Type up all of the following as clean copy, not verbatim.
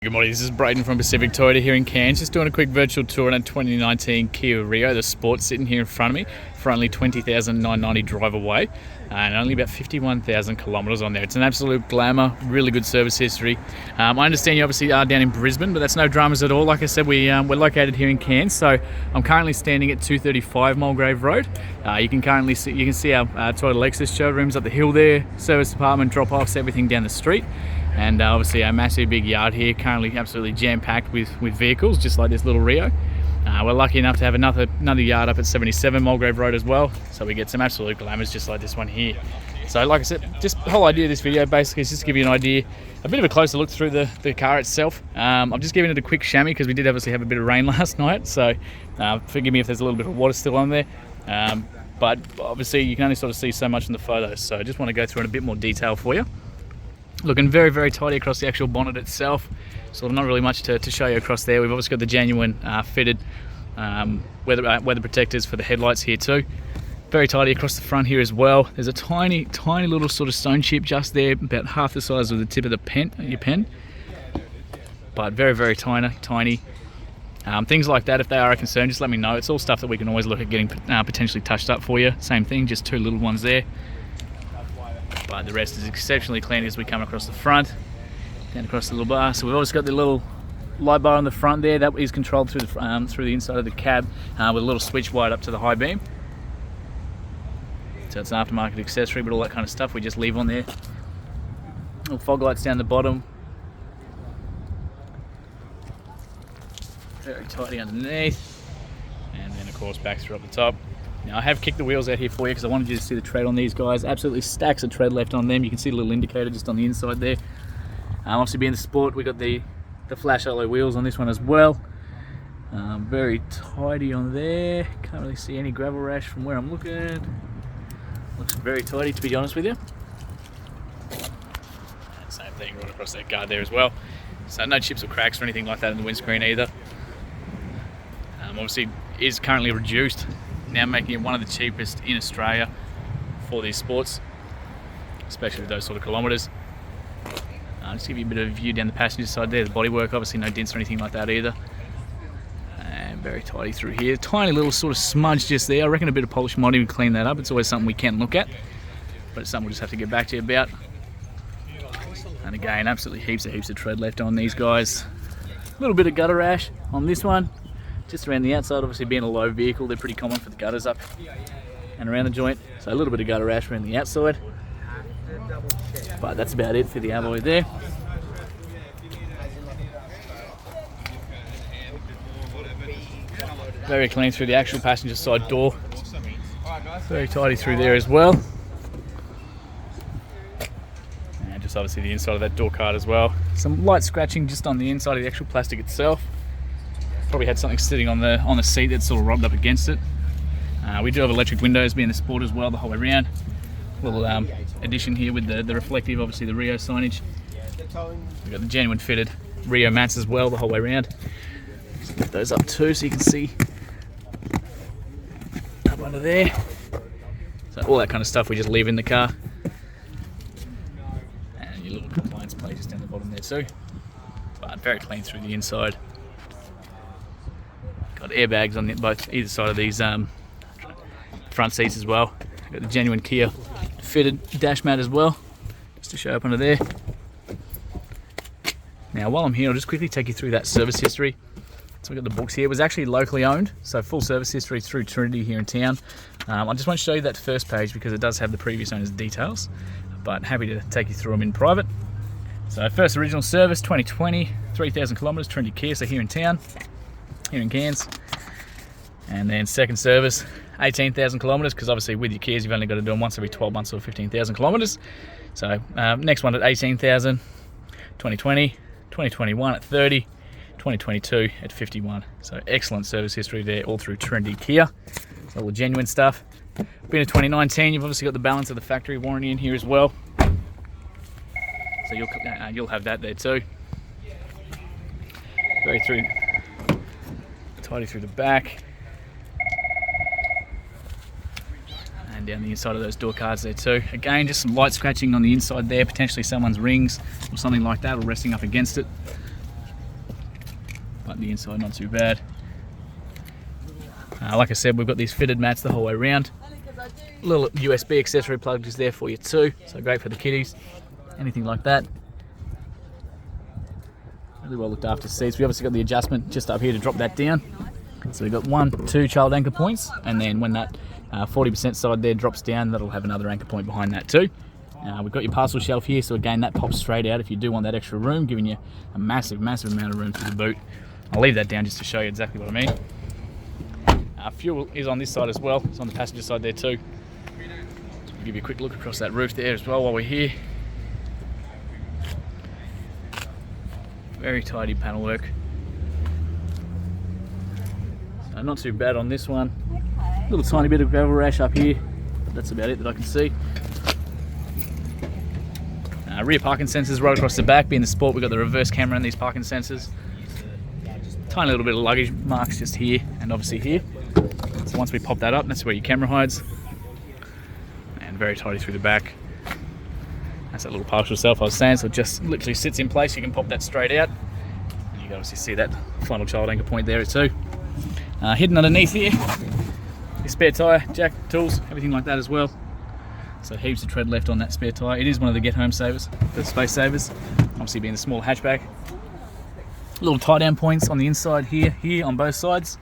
Good morning, this is Brayden from Pacific Toyota here in Cairns, just doing a quick virtual tour on a 2019 Kia Rio, the Sport, sitting here in front of me for only 20,990 drive away and only about 51,000 kilometres on there. It's an absolute glamour, really good service history. I understand you obviously are down in Brisbane, but that's no dramas at all. Like I said, we're located here in Cairns, so I'm currently standing at 235 Mulgrave Road. You can see our Toyota Lexus showrooms up the hill there, service department, drop-offs, everything down the street. And obviously our massive big yard here, currently absolutely jam-packed with vehicles, just like this little Rio. We're lucky enough to have another yard up at 77 Mulgrave Road as well, so we get some absolute glamours just like this one here. So like I said, just the whole idea of this video basically is just to give you an idea, a bit of a closer look through the car itself. I'm just giving it a quick chamois because we did obviously have a bit of rain last night, so forgive me if there's a little bit of water still on there. But obviously you can only sort of see so much in the photos, so I just want to go through in a bit more detail for you. Looking very, very tidy across the actual bonnet itself. So not really much to show you across there. We've obviously got the genuine fitted weather protectors for the headlights here too. Very tidy across the front here as well. There's a tiny, tiny little sort of stone chip just there, about half the size of the tip of your pen. But very, very tiny. Things like that, if they are a concern, just let me know. It's all stuff that we can always look at getting potentially touched up for you. Same thing, just two little ones there. But the rest is exceptionally clean as we come across the front, down across the little bar. So we've also got the little light bar on the front there. That is controlled through the inside of the cab with a little switch wired up to the high beam. So it's an aftermarket accessory, but all that kind of stuff we just leave on there. Little fog lights down the bottom. Very tidy underneath. And then of course back through up the top. Now I have kicked the wheels out here for you because I wanted you to see the tread on these guys. Absolutely stacks of tread left on them. You can see a little indicator just on the inside there. Obviously being the Sport, we got the flash alloy wheels on this one as well. Very tidy on there. Can't really see any gravel rash from where I'm looking. Looks very tidy, to be honest with you. And same thing right across that guard there as well. So no chips or cracks or anything like that in the windscreen either. Obviously it is currently reduced, now making it one of the cheapest in Australia for these Sports, especially with those sort of kilometres. Just to give you a bit of a view down the passenger side there, the bodywork, obviously no dents or anything like that either. And very tidy through here. Tiny little sort of smudge just there. I reckon a bit of polish might even clean that up. It's always something we can look at, but it's something we'll just have to get back to you about. And again, absolutely heaps of tread left on these guys. A little bit of gutter rash on this one. Just around the outside, obviously being a low vehicle, they're pretty common for the gutters up and around the joint. So a little bit of gutter rash around the outside. But that's about it for the alloy there. Very clean through the actual passenger side door. Very tidy through there as well. And just obviously the inside of that door card as well. Some light scratching just on the inside of the actual plastic itself. Probably had something sitting on the seat that's sort of rubbed up against it. We do have electric windows being the Sport as well the whole way around. Little addition here with the reflective, obviously the Rio signage. We've got the genuine fitted Rio mats as well the whole way around. Just lift those up too so you can see up under there. So all that kind of stuff we just leave in the car. And your little compliance plate just down the bottom there too. But very clean through the inside. Got airbags on either side of these front seats as well. Got the genuine Kia fitted dash mat as well, just to show up under there. Now while I'm here, I'll just quickly take you through that service history. So we've got the books here. It was actually locally owned, so full service history through Trinity here in town. I just want to show you that first page because it does have the previous owner's details, but happy to take you through them in private. So first original service 2020, 3,000 kilometres, Trinity Kia, so here in town. Here in Cairns. And then second service 18,000 kilometres, because obviously with your Kias you've only got to do them once every 12 months or 15,000 kilometres. So next one at 18,000, 2020, 2021 at 30, 2022 at 51. So excellent service history there all through Trinity Kia. It's all the genuine stuff. Been a 2019, you've obviously got the balance of the factory warranty in here as well, so you'll have that there too. Very tidy through the back and down the inside of those door cards there too. Again, just some light scratching on the inside there, potentially someone's rings or something like that, or resting up against it. but the inside not too bad. Like I said, we've got these fitted mats the whole way around. Little USB accessory plug is there for you too, so great for the kiddies, anything like that. Really well looked after seats. We obviously got the adjustment just up here to drop that down. So we've got 1, 2 child anchor points, and then when that 40% side there drops down, that'll have another anchor point behind that too. We've got your parcel shelf here, so again that pops straight out if you do want that extra room, giving you a massive amount of room for the boot. I'll leave that down just to show you exactly what I mean. Fuel is on this side as well. It's on the passenger side there too. I'll give you a quick look across that roof there as well while we're here. Very tidy panel work. So not too bad on this one. A little tiny bit of gravel rash up here, but that's about it that I can see. Rear parking sensors right across the back. Being the Sport, we've got the reverse camera and these parking sensors. Tiny little bit of luggage marks just here and obviously here. So once we pop that up, that's where your camera hides. And very tidy through the back. That's that little partial shelf I was saying, so it just literally sits in place. You can pop that straight out. And you can obviously see that final child anchor point there too. Hidden underneath here, your spare tyre, jack, tools, everything like that as well. So heaps of tread left on that spare tyre. It is one of the get home savers, the space savers. Obviously being the small hatchback. Little tie down points on the inside here on both sides.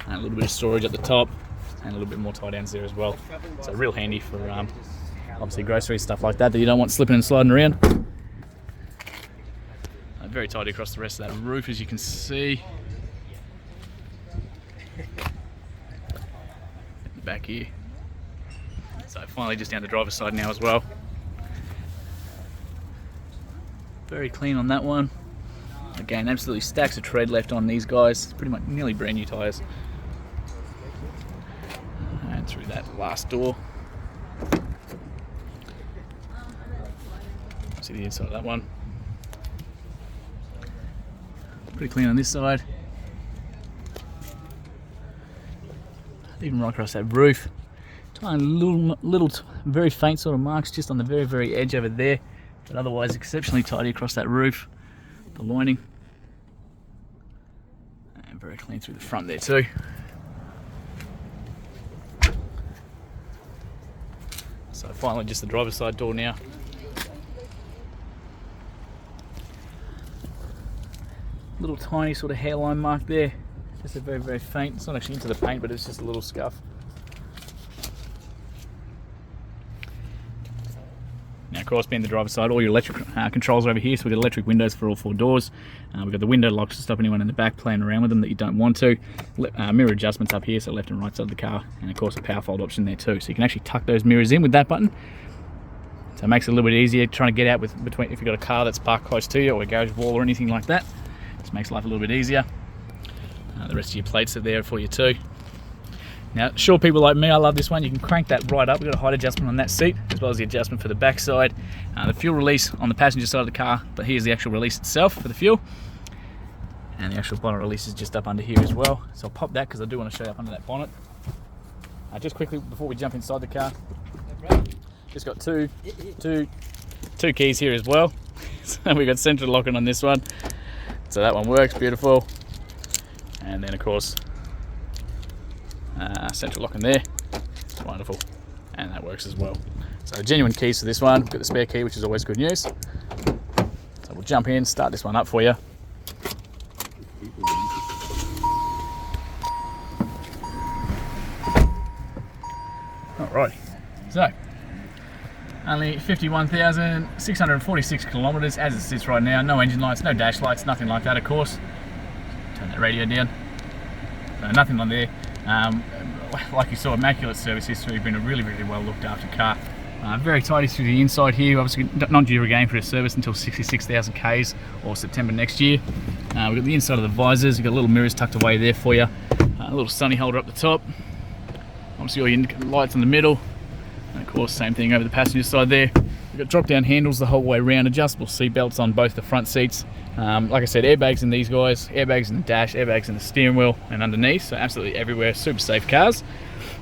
And a little bit of storage at the top, and a little bit more tie downs there as well. So real handy for obviously groceries, stuff like that you don't want slipping and sliding around. Very tidy across the rest of that roof, as you can see. At the back here. So finally just down the driver's side now as well. Very clean on that one. Again, absolutely stacks of tread left on these guys. It's pretty much nearly brand new tyres. And through that last door. See the inside of that one. Pretty clean on this side. Even right across that roof. Tiny little very faint sort of marks just on the very edge over there. But otherwise exceptionally tidy across that roof. The lining. And very clean through the front there too. So finally just the driver's side door now. Little tiny sort of hairline mark there. Just a very faint. It's not actually into the paint, but it's just a little scuff. Now, of course, being the driver's side, all your electric controls are over here. So we've got electric windows for all 4 doors. We've got the window locks to stop anyone in the back playing around with them that you don't want to. Mirror adjustments up here, so left and right side of the car. And of course, a power fold option there too. So you can actually tuck those mirrors in with that button. So it makes it a little bit easier trying to get out between if you've got a car that's parked close to you or a garage wall or anything like that. Just makes life a little bit easier. The rest of your plates are there for you too. Now, sure, people like me, I love this one. You can crank that right up. We've got a height adjustment on that seat, as well as the adjustment for the back side. The fuel release on the passenger side of the car, but here's the actual release itself for the fuel. And the actual bonnet release is just up under here as well. So I'll pop that because I do want to show you up under that bonnet. Just quickly, before we jump inside the car, just got two keys here as well. So we've got central locking on this one. So that one works, beautiful. And then of course, central locking there, wonderful, and that works as well. So genuine keys for this one. We've got the spare key, which is always good news. So we'll jump in, start this one up for you. Alrighty, so only 51,646 kilometres as it sits right now. No engine lights, no dash lights, nothing like that, of course. Turn that radio down. So nothing on there. Like you saw, immaculate service history. Been a really well looked after car. Very tidy through the inside here. Obviously not due again for a service until 66,000 Ks or September next year. We've got the inside of the visors. We've got little mirrors tucked away there for you. A little sunny holder up the top. Obviously all your lights in the middle. And of course, same thing over the passenger side there. We've got drop down handles the whole way around. Adjustable seat belts on both the front seats. Like I said, airbags in these guys, airbags in the dash, airbags in the steering wheel and underneath, so absolutely everywhere, super safe cars.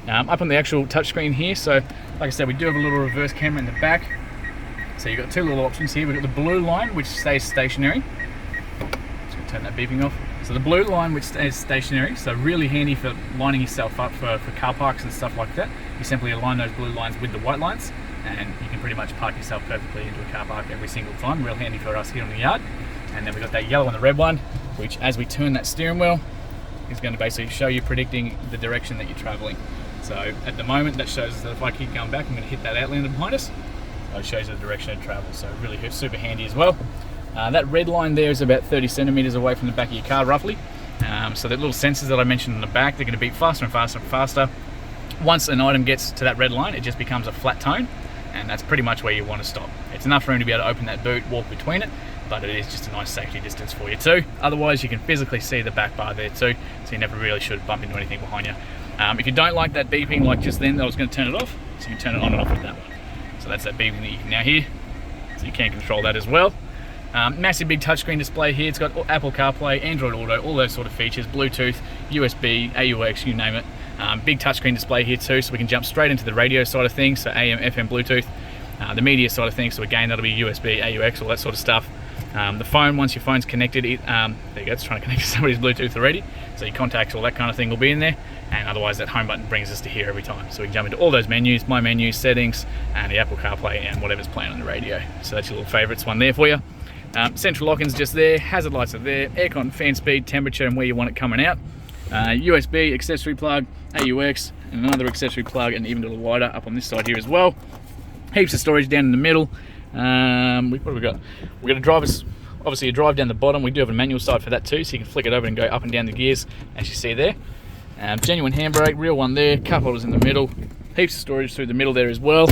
Up on the actual touchscreen here, so like I said, we do have a little reverse camera in the back. So you've got 2 little options here. We've got the blue line, which stays stationary. Just gonna turn that beeping off. So the blue line, which is stationary, so really handy for lining yourself up for car parks and stuff like that. You simply align those blue lines with the white lines, and you can pretty much park yourself perfectly into a car park every single time. Real handy for us here on the yard. And then we've got that yellow and the red one, which as we turn that steering wheel, is going to basically show you predicting the direction that you're traveling. So at the moment, that shows us that if I keep going back, I'm going to hit that outlander behind us. So it shows you the direction of travel, so really super handy as well. That red line there is about 30 centimeters away from the back of your car, roughly. So the little sensors that I mentioned on the back, they're going to beep faster and faster and faster. Once an item gets to that red line, it just becomes a flat tone, and that's pretty much where you want to stop. It's enough room to be able to open that boot, walk between it, but it is just a nice safety distance for you too. Otherwise, you can physically see the back bar there too, so you never really should bump into anything behind you. If you don't like that beeping like just then, I was going to turn it off, so you can turn it on and off with that one. So that's that beeping that you can now hear, so you can control that as well. Massive big touchscreen display here. It's got Apple CarPlay, Android Auto, all those sort of features, Bluetooth, USB, AUX, you name it. Big touchscreen display here too, so we can jump straight into the radio side of things, so AM, FM, Bluetooth. The media side of things, so again, that'll be USB, AUX, all that sort of stuff. The phone, once your phone's connected, there you go, it's trying to connect to somebody's Bluetooth already, so your contacts, all that kind of thing will be in there, and otherwise that home button brings us to here every time. So we can jump into all those menus, my menu, settings, and the Apple CarPlay, and whatever's playing on the radio. So that's your little favourites one there for you. Central lock-in's just there, hazard lights are there, aircon, fan speed, temperature, and where you want it coming out. USB, accessory plug, AUX, and another accessory plug, and even a little wider up on this side here as well. Heaps of storage down in the middle. What have we got? We're going to drive us, obviously a drive down the bottom. We do have a manual side for that too, so you can flick it over and go up and down the gears, as you see there. Genuine handbrake, real one there, cup holders in the middle, heaps of storage through the middle there as well.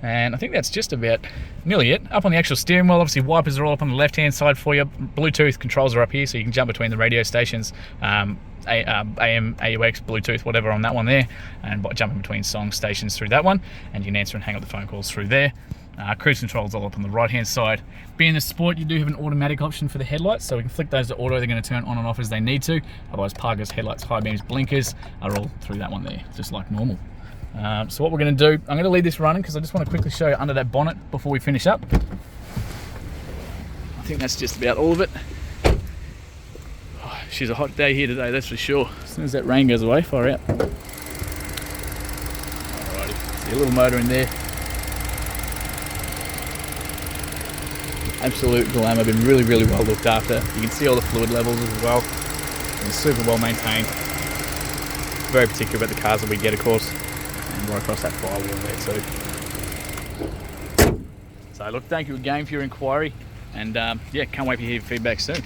And I think that's just about nearly it. Up on the actual steering wheel, obviously wipers are all up on the left-hand side for you. Bluetooth controls are up here, so you can jump between the radio stations, AM, AUX, Bluetooth, whatever on that one there, and jumping between song stations through that one, and you can answer and hang up the phone calls through there. Cruise controls all up on the right-hand side. Being the Sport, you do have an automatic option for the headlights, so we can flick those to auto. They're going to turn on and off as they need to. Otherwise, parkers, headlights, high beams, blinkers are all through that one there, just like normal. So what we're going to do, I'm going to leave this running because I just want to quickly show you under that bonnet before we finish up. I think that's just about all of it. Oh, she's a hot day here today, that's for sure. As soon as that rain goes away, fire out. Alrighty, see a little motor in there. Absolute glamour, been really well looked after. You can see all the fluid levels as well. And super well maintained. Very particular about the cars that we get, of course. And right across that firewall there too. So look, thank you again for your inquiry, and yeah, can't wait to hear your feedback soon.